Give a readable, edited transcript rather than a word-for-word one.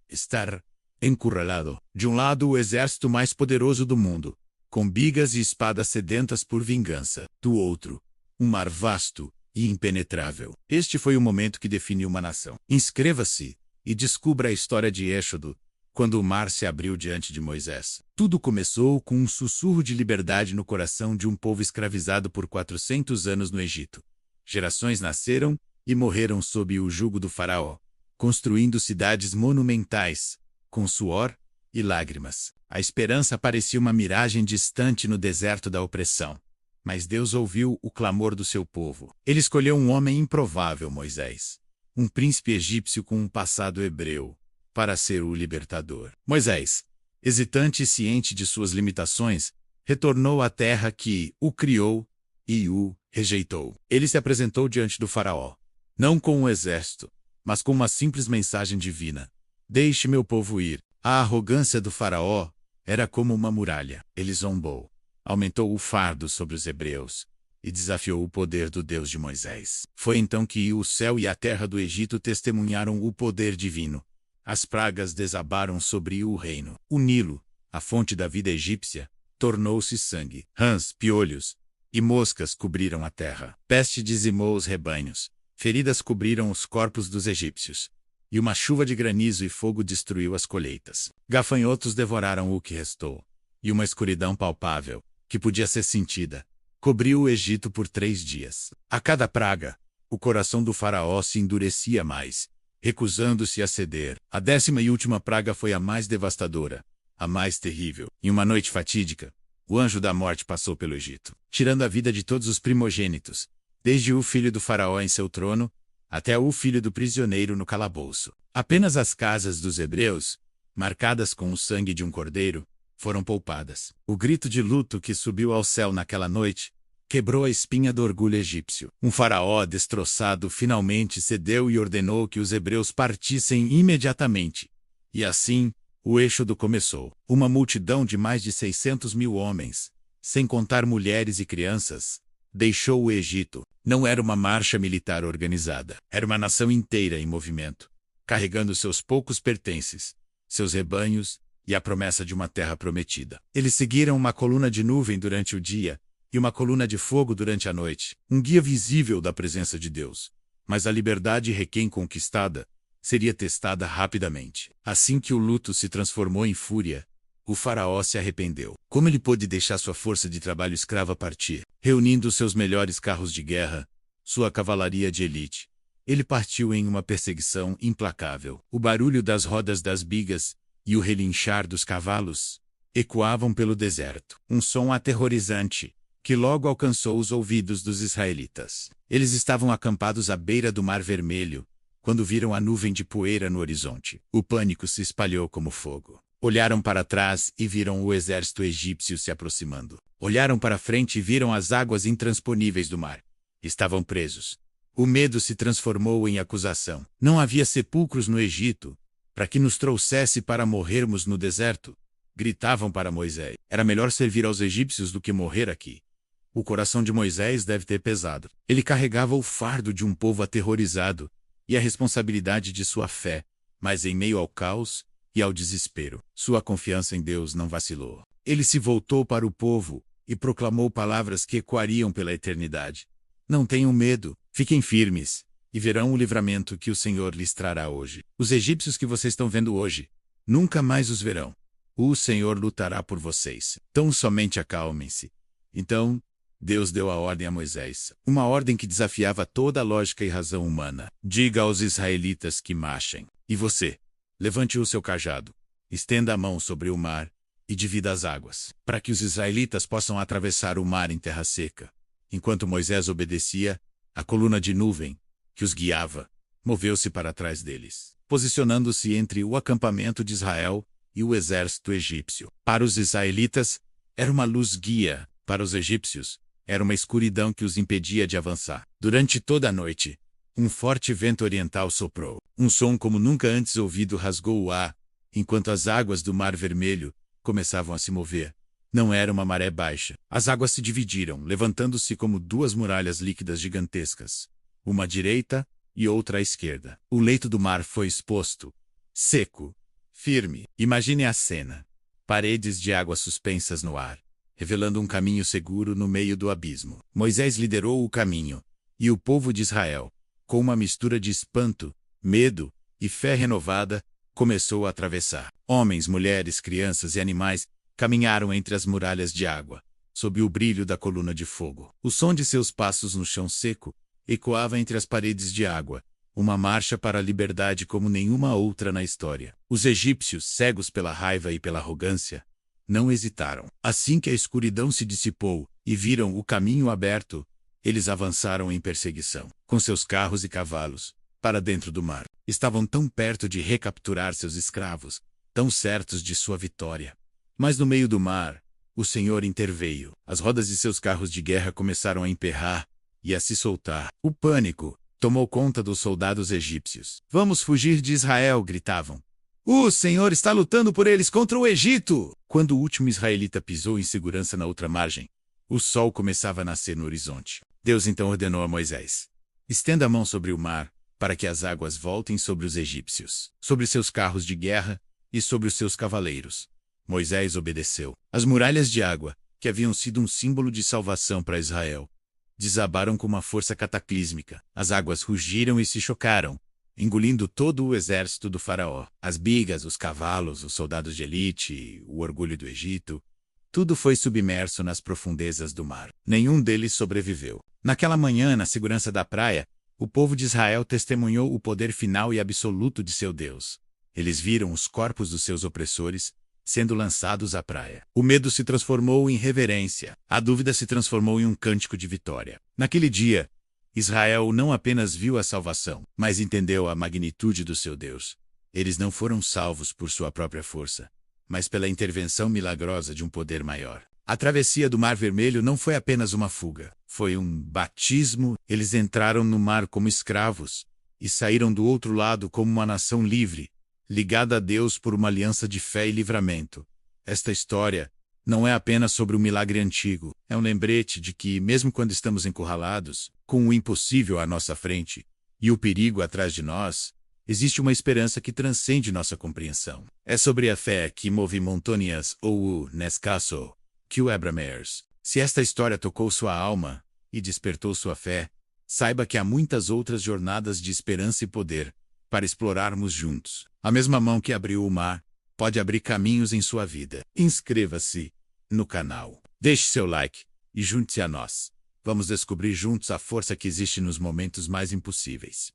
estar encurralado. De um lado, o exército mais poderoso do mundo, com bigas e espadas sedentas por vingança. Do outro, um mar vasto e impenetrável. Este foi o momento que definiu uma nação. Inscreva-se e descubra a história de Êxodo, quando o mar se abriu diante de Moisés. Tudo começou com um sussurro de liberdade no coração de um povo escravizado por 400 anos no Egito. Gerações nasceram e morreram sob o jugo do faraó, construindo cidades monumentais, com suor e lágrimas. A esperança parecia uma miragem distante no deserto da opressão. Mas Deus ouviu o clamor do seu povo. Ele escolheu um homem improvável, Moisés, um príncipe egípcio com um passado hebreu, para ser o libertador. Moisés, hesitante e ciente de suas limitações, retornou à terra que o criou e o rejeitou. Ele se apresentou diante do faraó, não com um exército, mas com uma simples mensagem divina: deixe meu povo ir. A arrogância do faraó era como uma muralha. Ele zombou, aumentou o fardo sobre os hebreus e desafiou o poder do Deus de Moisés. Foi então que o céu e a terra do Egito testemunharam o poder divino. As pragas desabaram sobre o reino. O Nilo, a fonte da vida egípcia, tornou-se sangue. Rãs, piolhos e moscas cobriram a terra. Peste dizimou os rebanhos. Feridas cobriram os corpos dos egípcios. E uma chuva de granizo e fogo destruiu as colheitas. Gafanhotos devoraram o que restou. E uma escuridão palpável, que podia ser sentida, cobriu o Egito por 3 dias. A cada praga, o coração do faraó se endurecia mais, recusando-se a ceder. A 10ª e última praga foi a mais devastadora, a mais terrível. Em uma noite fatídica, o anjo da morte passou pelo Egito, tirando a vida de todos os primogênitos, desde o filho do faraó em seu trono, até o filho do prisioneiro no calabouço. Apenas as casas dos hebreus, marcadas com o sangue de um cordeiro, foram poupadas. O grito de luto que subiu ao céu naquela noite quebrou a espinha do orgulho egípcio. Um faraó destroçado finalmente cedeu e ordenou que os hebreus partissem imediatamente. E assim, o êxodo começou. Uma multidão de mais de 600.000 homens, sem contar mulheres e crianças, deixou o Egito. Não era uma marcha militar organizada. Era uma nação inteira em movimento, carregando seus poucos pertences, seus rebanhos e a promessa de uma terra prometida. Eles seguiram uma coluna de nuvem durante o dia e uma coluna de fogo durante a noite, um guia visível da presença de Deus. Mas a liberdade recém-conquistada seria testada rapidamente. Assim que o luto se transformou em fúria, o faraó se arrependeu. Como ele pôde deixar sua força de trabalho escrava partir? Reunindo seus melhores carros de guerra, sua cavalaria de elite, ele partiu em uma perseguição implacável. O barulho das rodas das bigas e o relinchar dos cavalos ecoavam pelo deserto. Um som aterrorizante, que logo alcançou os ouvidos dos israelitas. Eles estavam acampados à beira do Mar Vermelho, quando viram a nuvem de poeira no horizonte. O pânico se espalhou como fogo. Olharam para trás e viram o exército egípcio se aproximando. Olharam para frente e viram as águas intransponíveis do mar. Estavam presos. O medo se transformou em acusação. Não havia sepulcros no Egito, para que nos trouxesse para morrermos no deserto, gritavam para Moisés. Era melhor servir aos egípcios do que morrer aqui. O coração de Moisés deve ter pesado. Ele carregava o fardo de um povo aterrorizado e a responsabilidade de sua fé, mas em meio ao caos e ao desespero, sua confiança em Deus não vacilou. Ele se voltou para o povo e proclamou palavras que ecoariam pela eternidade. Não tenham medo, fiquem firmes, e verão o livramento que o Senhor lhes trará hoje. Os egípcios que vocês estão vendo hoje, nunca mais os verão. O Senhor lutará por vocês. Tão somente acalmem-se. Então, Deus deu a ordem a Moisés, uma ordem que desafiava toda a lógica e razão humana. Diga aos israelitas que marchem. E você, levante o seu cajado, estenda a mão sobre o mar e divida as águas, para que os israelitas possam atravessar o mar em terra seca. Enquanto Moisés obedecia, a coluna de nuvem, que os guiava, moveu-se para trás deles, posicionando-se entre o acampamento de Israel e o exército egípcio. Para os israelitas, era uma luz guia. Para os egípcios, era uma escuridão que os impedia de avançar. Durante toda a noite, um forte vento oriental soprou. Um som como nunca antes ouvido rasgou o ar, enquanto as águas do Mar Vermelho começavam a se mover. Não era uma maré baixa. As águas se dividiram, levantando-se como 2 muralhas líquidas gigantescas, uma à direita e outra à esquerda. O leito do mar foi exposto, seco, firme. Imagine a cena. Paredes de água suspensas no ar, revelando um caminho seguro no meio do abismo. Moisés liderou o caminho, e o povo de Israel, com uma mistura de espanto, medo e fé renovada, começou a atravessar. Homens, mulheres, crianças e animais caminharam entre as muralhas de água, sob o brilho da coluna de fogo. O som de seus passos no chão seco ecoava entre as paredes de água, uma marcha para a liberdade como nenhuma outra na história. Os egípcios, cegos pela raiva e pela arrogância, não hesitaram. Assim que a escuridão se dissipou e viram o caminho aberto, eles avançaram em perseguição, com seus carros e cavalos, para dentro do mar. Estavam tão perto de recapturar seus escravos, tão certos de sua vitória. Mas no meio do mar, o Senhor interveio. As rodas de seus carros de guerra começaram a emperrar e a se soltar. O pânico tomou conta dos soldados egípcios. Vamos fugir de Israel, gritavam. O Senhor está lutando por eles contra o Egito! Quando o último israelita pisou em segurança na outra margem, o sol começava a nascer no horizonte. Deus então ordenou a Moisés: estenda a mão sobre o mar, para que as águas voltem sobre os egípcios, sobre seus carros de guerra e sobre os seus cavaleiros. Moisés obedeceu. As muralhas de água, que haviam sido um símbolo de salvação para Israel, desabaram com uma força cataclísmica. As águas rugiram e se chocaram, engolindo todo o exército do faraó. As bigas, os cavalos, os soldados de elite, o orgulho do Egito, tudo foi submerso nas profundezas do mar. Nenhum deles sobreviveu. Naquela manhã, na segurança da praia, o povo de Israel testemunhou o poder final e absoluto de seu Deus. Eles viram os corpos dos seus opressores sendo lançados à praia. O medo se transformou em reverência. A dúvida se transformou em um cântico de vitória. Naquele dia, Israel não apenas viu a salvação, mas entendeu a magnitude do seu Deus. Eles não foram salvos por sua própria força, mas pela intervenção milagrosa de um poder maior. A travessia do Mar Vermelho não foi apenas uma fuga. Foi um batismo. Eles entraram no mar como escravos e saíram do outro lado como uma nação livre, ligada a Deus por uma aliança de fé e livramento. Esta história não é apenas sobre um milagre antigo. É um lembrete de que, mesmo quando estamos encurralados, com o impossível à nossa frente e o perigo atrás de nós, existe uma esperança que transcende nossa compreensão. É sobre a fé que move montanhas, ou o Nescasso, que o Abramers. Se esta história tocou sua alma e despertou sua fé, saiba que há muitas outras jornadas de esperança e poder para explorarmos juntos. A mesma mão que abriu o mar pode abrir caminhos em sua vida. Inscreva-se no canal, deixe seu like e junte-se a nós. Vamos descobrir juntos a força que existe nos momentos mais impossíveis.